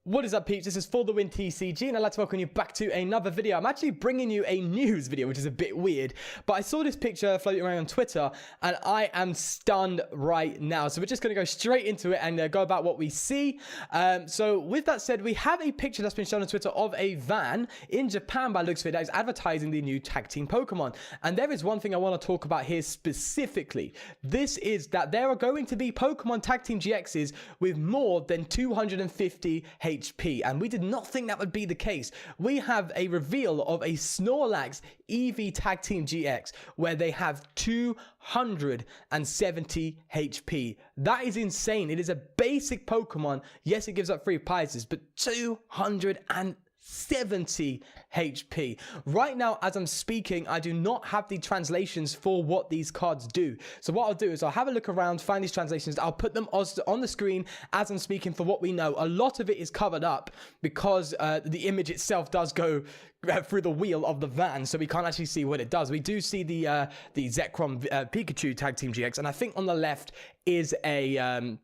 What is up, peeps? This is For The Win TCG, and I'd like to welcome you back to another video. I'm actually bringing you a news video, which is a bit weird, but I saw this picture floating around on Twitter, and I am stunned right now. So we're just going to go straight into it and go about what we see. So with that said, we have a picture that's been shown on Twitter of a van in Japan, by looks of it, that is advertising the new tag team Pokemon. And there is one thing I want to talk about here specifically. This is that there are going to be Pokemon Tag Team GXs with more than 250 HP, and we did not think that would be the case. We have a reveal of a Snorlax Eevee Tag Team GX where they have 270 HP. That is insane. It is a basic Pokemon. Yes, it gives up free prizes, but 270 HP. Right now, as I'm speaking, I do not have the translations for what these cards do. So what I'll do is I'll have a look around, find these translations. I'll put them on the screen as I'm speaking for what we know. A lot of it is covered up because the image itself does go through the wheel of the van, so we can't actually see what it does. We do see the Zekrom Pikachu Tag Team GX, and I think on the left is a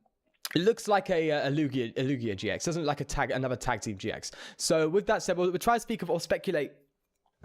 it looks like a Lugia GX. Doesn't look like another Tag Team GX. So with that said, we'll try to speak of or speculate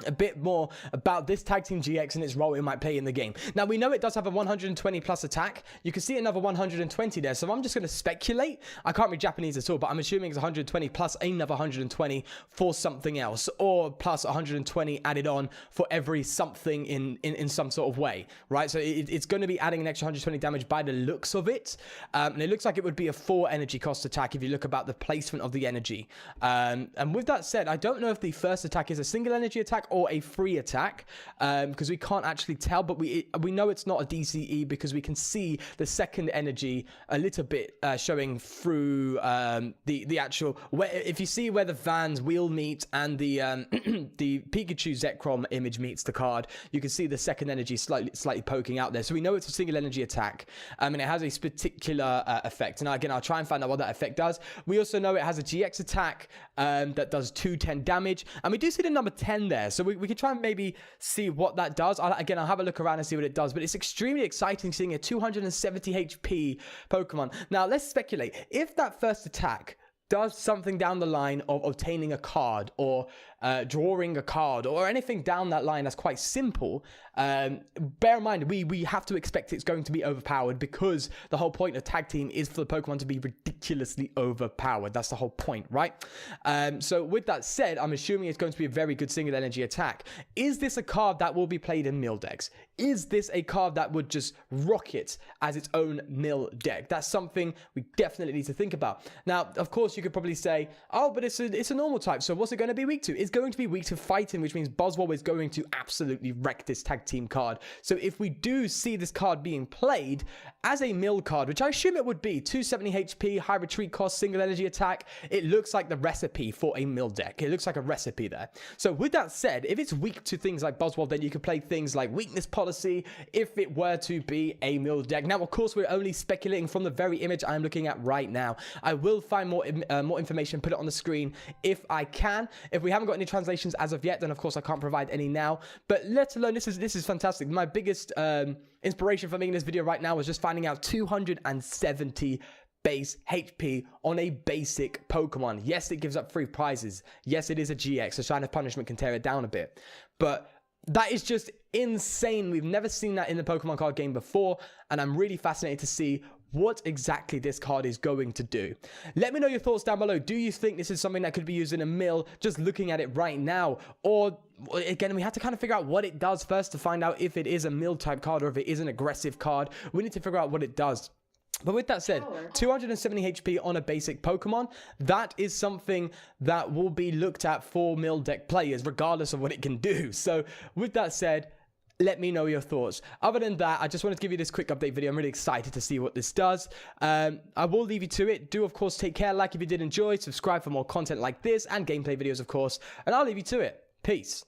a bit more about this Tag Team GX and its role it might play in the game. Now, we know it does have a 120 plus attack. You can see another 120 there, so I'm just going to speculate. I can't read Japanese at all, but I'm assuming it's 120 plus another 120 for something else, or plus 120 added on for every something in some sort of way, right? So it's going to be adding an extra 120 damage by the looks of it, and it looks like it would be a 4 energy cost attack if you look about the placement of the energy. And with that said, I don't know if the first attack is a single energy attack or a free attack, because we can't actually tell, but we know it's not a DCE because we can see the second energy a little bit showing through the actual, if you see where the van's wheel meets and the the Pikachu Zekrom image meets the card, you can see the second energy slightly poking out there. So we know it's a single energy attack, and it has a particular effect. Now again, I'll try and find out what that effect does. We also know it has a GX attack that does 210 damage, and we do see the number 10 there. So we could try and maybe see what that does. I'll have a look around and see what it does. But it's extremely exciting seeing a 270 HP Pokemon. Now, let's speculate. If that first attack does something down the line of obtaining a card or drawing a card or anything down that line that's quite simple, bear in mind, we have to expect it's going to be overpowered, because the whole point of tag team is for the Pokemon to be ridiculously overpowered. That's the whole point, right? So with that said, I'm assuming it's going to be a very good single energy attack. Is this a card that will be played in mill decks? Is this a card that would just rock it as its own mill deck? That's something we definitely need to think about. Now, of course, you could probably say, oh, but it's a normal type, so what's it going to be weak to? It's going to be weak to fighting, which means Boswell is going to absolutely wreck this tag team card. So if we do see this card being played as a mill card, which I assume it would be, 270 HP, high retreat cost, single energy attack, it looks like the recipe for a mill deck. It looks like a recipe there. So with that said, if it's weak to things like Boswell, then you could play things like weakness policy if it were to be a mill deck. Now, of course, we're only speculating from the very image I'm looking at right now. I will find more information, put it on the screen if I can. If we haven't got any translations as of yet, then of course I can't provide any now. But let alone, this is fantastic. My biggest inspiration for making this video right now was just finding out 270 base HP on a basic Pokemon. Yes, it gives up free prizes. Yes, it is a GX, so Shine of Punishment can tear it down a bit. But that is just insane. We've never seen that in the Pokemon card game before, and I'm really fascinated to see what exactly this card is going to do. Let me know your thoughts down below. Do you think this is something that could be used in a mill, just looking at it right now? Or, again, we have to kind of figure out what it does first to find out if it is a mill type card or if it is an aggressive card. We need to figure out what it does. But with that said, 270 HP on a basic Pokemon, that is something that will be looked at for mill deck players, regardless of what it can do. So with that said, let me know your thoughts. Other than that, I just wanted to give you this quick update video. I'm really excited to see what this does. I will leave you to it. Do, of course, take care. Like if you did enjoy. Subscribe for more content like this and gameplay videos, of course. And I'll leave you to it. Peace.